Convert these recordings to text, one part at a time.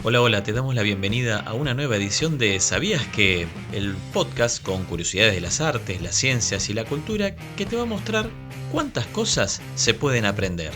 Hola, hola, te damos la bienvenida a una nueva edición de ¿Sabías que? El podcast con curiosidades de las artes, las ciencias y la cultura que te va a mostrar cuántas cosas se pueden aprender.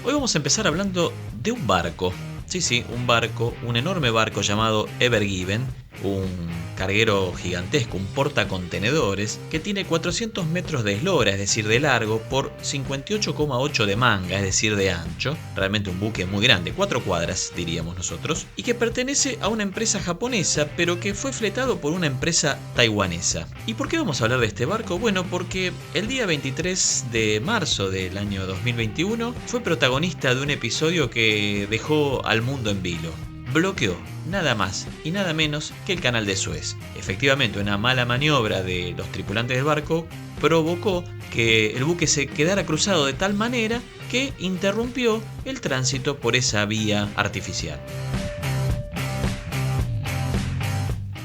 Hoy vamos a empezar hablando de un barco. Sí, un barco, un enorme barco llamado Ever Given, un carguero gigantesco, un portacontenedores que tiene 400 metros de eslora, es decir, de largo, por 58,8 de manga, es decir, de ancho. Realmente un buque muy grande, 4 cuadras diríamos nosotros, y que pertenece a una empresa japonesa, pero que fue fletado por una empresa taiwanesa. ¿Y por qué vamos a hablar de este barco? Bueno, porque el día 23 de marzo del año 2021 fue protagonista de un episodio que dejó al mundo en vilo. Bloqueó nada más y nada menos que el canal de Suez. Efectivamente, una mala maniobra de los tripulantes del barco provocó que el buque se quedara cruzado de tal manera que interrumpió el tránsito por esa vía artificial.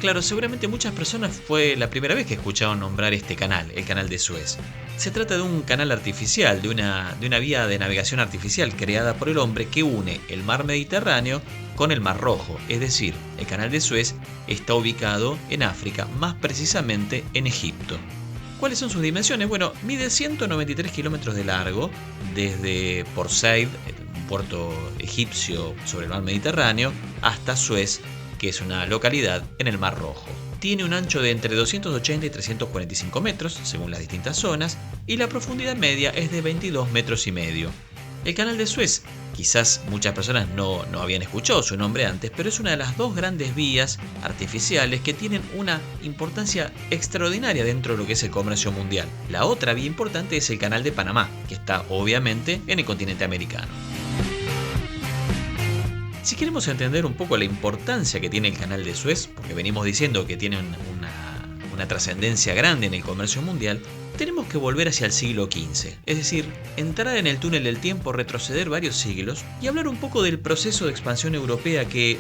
Claro, seguramente muchas personas fue la primera vez que escucharon nombrar este canal, el canal de Suez. Se trata de un canal artificial, de una vía de navegación artificial creada por el hombre que une el mar Mediterráneo con el mar Rojo. Es decir, el canal de Suez está ubicado en África, más precisamente en Egipto. ¿Cuáles son sus dimensiones? Bueno, mide 193 kilómetros de largo desde Port Said, un puerto egipcio sobre el mar Mediterráneo, hasta Suez, que es una localidad en el Mar Rojo. Tiene un ancho de entre 280 y 345 metros, según las distintas zonas, y la profundidad media es de 22 metros y medio. El canal de Suez, quizás muchas personas no habían escuchado su nombre antes, pero es una de las dos grandes vías artificiales que tienen una importancia extraordinaria dentro de lo que es el comercio mundial. La otra vía importante es el canal de Panamá, que está obviamente en el continente americano. Si queremos entender un poco la importancia que tiene el canal de Suez, porque venimos diciendo que tiene una trascendencia grande en el comercio mundial, tenemos que volver hacia el siglo XV, es decir, entrar en el túnel del tiempo, retroceder varios siglos y hablar un poco del proceso de expansión europea que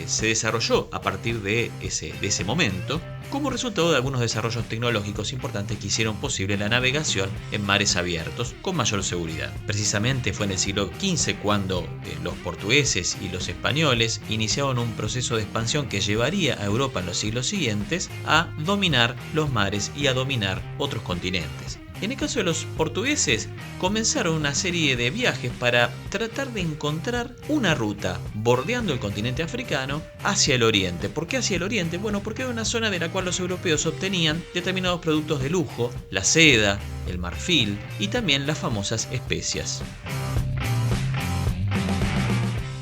se desarrolló a partir de ese momento, como resultado de algunos desarrollos tecnológicos importantes que hicieron posible la navegación en mares abiertos con mayor seguridad. Precisamente fue en el siglo XV cuando los portugueses y los españoles iniciaron un proceso de expansión que llevaría a Europa en los siglos siguientes a dominar los mares y a dominar otros continentes. En el caso de los portugueses, comenzaron una serie de viajes para tratar de encontrar una ruta bordeando el continente africano hacia el oriente. ¿Por qué hacia el oriente? Bueno, porque era una zona de la cual los europeos obtenían determinados productos de lujo, la seda, el marfil y también las famosas especias.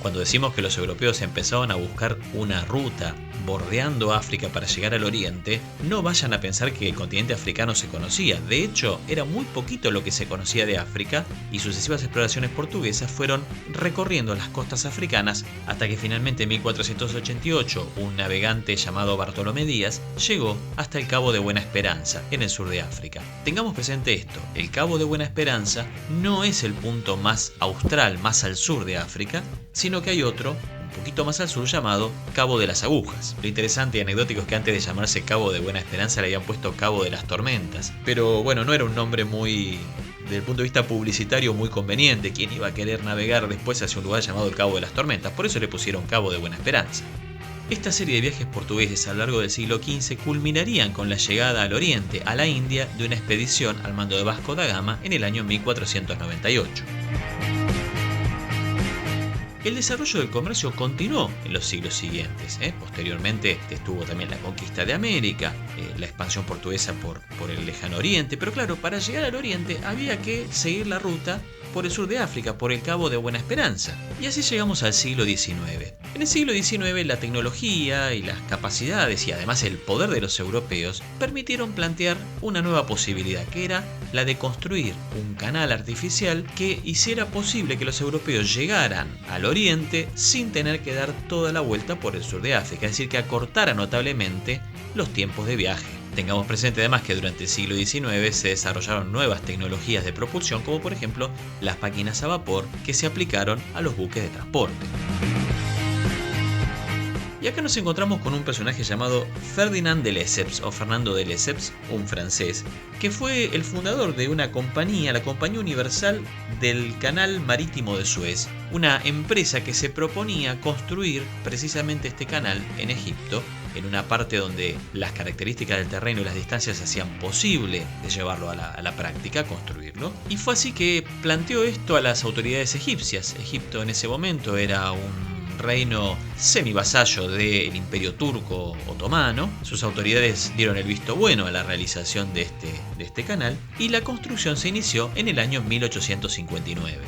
Cuando decimos que los europeos empezaron a buscar una ruta bordeando África para llegar al oriente, no vayan a pensar que el continente africano se conocía. De hecho, era muy poquito lo que se conocía de África y sucesivas exploraciones portuguesas fueron recorriendo las costas africanas hasta que finalmente en 1488 un navegante llamado Bartolomé Díaz llegó hasta el Cabo de Buena Esperanza en el sur de África. Tengamos presente esto, el Cabo de Buena Esperanza no es el punto más austral, más al sur de África, sino que hay otro un poquito más al sur llamado Cabo de las Agujas. Lo interesante y anecdótico es que antes de llamarse Cabo de Buena Esperanza le habían puesto Cabo de las Tormentas, pero bueno, no era un nombre muy, desde el punto de vista publicitario, muy conveniente. ¿Quién iba a querer navegar después hacia un lugar llamado el Cabo de las Tormentas? Por eso le pusieron Cabo de Buena Esperanza. Esta serie de viajes portugueses a lo largo del siglo XV culminarían con la llegada al oriente, a la India, de una expedición al mando de Vasco da Gama en el año 1498. El desarrollo del comercio continuó en los siglos siguientes. Posteriormente estuvo también la conquista de América, la expansión portuguesa por el lejano oriente, pero claro, para llegar al oriente había que seguir la ruta por el sur de África, por el Cabo de Buena Esperanza. Y así llegamos al siglo XIX. En el siglo XIX la tecnología y las capacidades y además el poder de los europeos permitieron plantear una nueva posibilidad, que era la de construir un canal artificial que hiciera posible que los europeos llegaran al oriente sin tener que dar toda la vuelta por el sur de África, es decir, que acortara notablemente los tiempos de viaje. Tengamos presente además que durante el siglo XIX se desarrollaron nuevas tecnologías de propulsión, como por ejemplo las máquinas a vapor que se aplicaron a los buques de transporte. Y acá nos encontramos con un personaje llamado Ferdinand de Lesseps, o Fernando de Lesseps, un francés, que fue el fundador de una compañía, la Compañía Universal del Canal Marítimo de Suez, una empresa que se proponía construir precisamente este canal en Egipto, en una parte donde las características del terreno y las distancias hacían posible de llevarlo a la práctica, construirlo. Y fue así que planteó esto a las autoridades egipcias. Egipto en ese momento era un reino semivasallo del Imperio Turco Otomano. Sus autoridades dieron el visto bueno a la realización de este canal y la construcción se inició en el año 1859.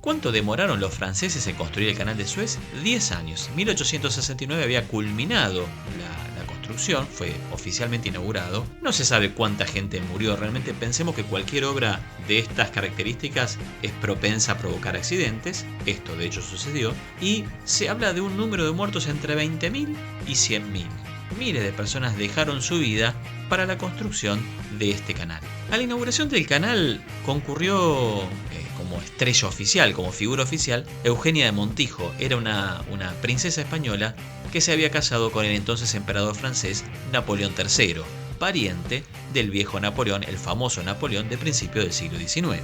¿Cuánto demoraron los franceses en construir el canal de Suez? 10 años. 1869 había culminado la construcción, fue oficialmente inaugurado. No se sabe cuánta gente murió. Realmente pensemos que cualquier obra de estas características es propensa a provocar accidentes. Esto de hecho sucedió. Y se habla de un número de muertos entre 20.000 y 100.000. Miles de personas dejaron su vida para la construcción de este canal. A la inauguración del canal concurrió como estrella oficial, como figura oficial, Eugenia de Montijo. Era una princesa española que se había casado con el entonces emperador francés Napoleón III, pariente del viejo Napoleón, el famoso Napoleón de principios del siglo XIX.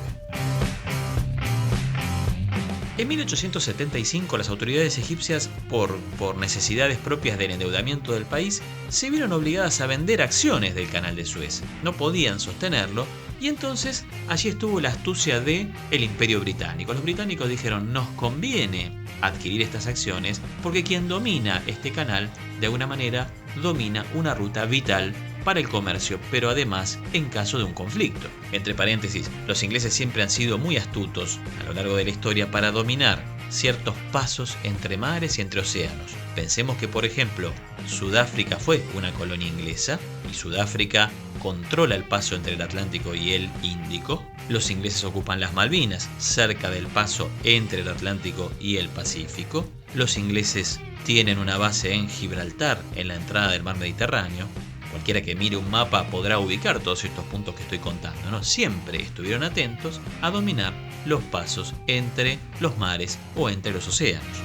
En 1875 las autoridades egipcias, por necesidades propias del endeudamiento del país, se vieron obligadas a vender acciones del canal de Suez. No podían sostenerlo y entonces allí estuvo la astucia del Imperio Británico. Los británicos dijeron: nos conviene adquirir estas acciones porque quien domina este canal de alguna manera domina una ruta vital para el comercio, pero además en caso de un conflicto. Entre paréntesis, los ingleses siempre han sido muy astutos a lo largo de la historia para dominar ciertos pasos entre mares y entre océanos. Pensemos que, por ejemplo, Sudáfrica fue una colonia inglesa y Sudáfrica controla el paso entre el Atlántico y el Índico. Los ingleses ocupan las Malvinas, cerca del paso entre el Atlántico y el Pacífico. Los ingleses tienen una base en Gibraltar, en la entrada del mar Mediterráneo. Cualquiera que mire un mapa podrá ubicar todos estos puntos que estoy contando, ¿no? Siempre estuvieron atentos a dominar los pasos entre los mares o entre los océanos.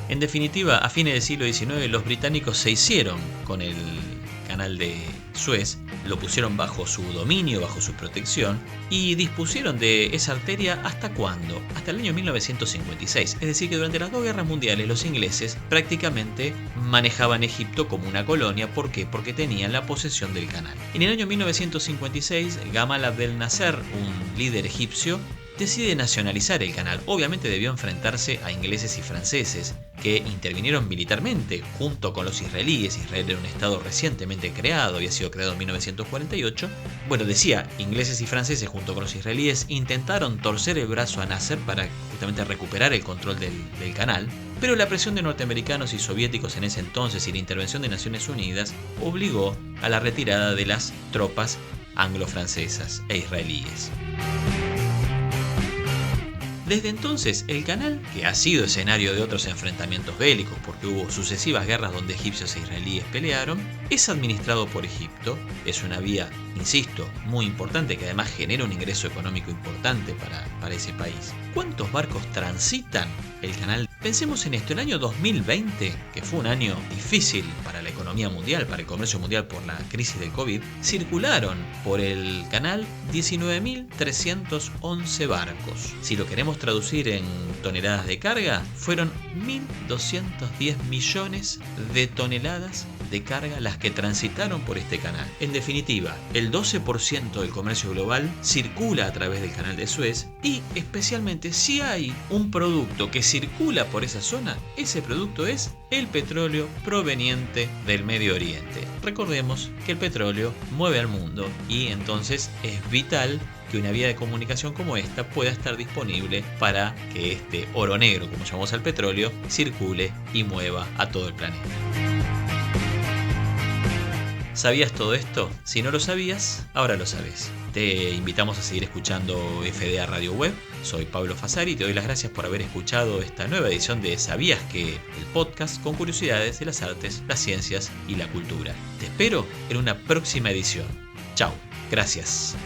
En definitiva, a fines del siglo XIX los británicos se hicieron con el canal de Suez, lo pusieron bajo su dominio, bajo su protección y dispusieron de esa arteria ¿hasta cuándo? Hasta el año 1956, es decir que durante las dos guerras mundiales los ingleses prácticamente manejaban Egipto como una colonia. ¿Por qué? Porque tenían la posesión del canal. En el año 1956, Gamal Abdel Nasser, un líder egipcio, decide nacionalizar el canal. Obviamente debió enfrentarse a ingleses y franceses que intervinieron militarmente junto con los israelíes. Israel era un estado recientemente creado, había sido creado en 1948. Bueno, decía, ingleses y franceses junto con los israelíes intentaron torcer el brazo a Nasser para justamente recuperar el control del canal, pero la presión de norteamericanos y soviéticos en ese entonces y la intervención de Naciones Unidas obligó a la retirada de las tropas anglo-francesas e israelíes. Desde entonces, el canal, que ha sido escenario de otros enfrentamientos bélicos porque hubo sucesivas guerras donde egipcios e israelíes pelearon, es administrado por Egipto. Es una vía, insisto, muy importante que además genera un ingreso económico importante para ese país. ¿Cuántos barcos transitan el canal? Pensemos en esto, el año 2020, que fue un año difícil para la economía mundial, para el comercio mundial por la crisis del COVID, circularon por el canal 19.311 barcos. Si lo queremos traducir en toneladas de carga, fueron 1.210 millones de toneladas de carga las que transitaron por este canal. En definitiva, el 12% del comercio global circula a través del canal de Suez y especialmente si hay un producto que circula por esa zona, ese producto es el petróleo proveniente del Medio Oriente. Recordemos que el petróleo mueve al mundo y entonces es vital que una vía de comunicación como esta pueda estar disponible para que este oro negro, como llamamos al petróleo, circule y mueva a todo el planeta. ¿Sabías todo esto? Si no lo sabías, ahora lo sabes. Te invitamos a seguir escuchando FDA Radio Web. Soy Pablo Fasari y te doy las gracias por haber escuchado esta nueva edición de ¿Sabías que? El podcast con curiosidades de las artes, las ciencias y la cultura. Te espero en una próxima edición. Chao, gracias.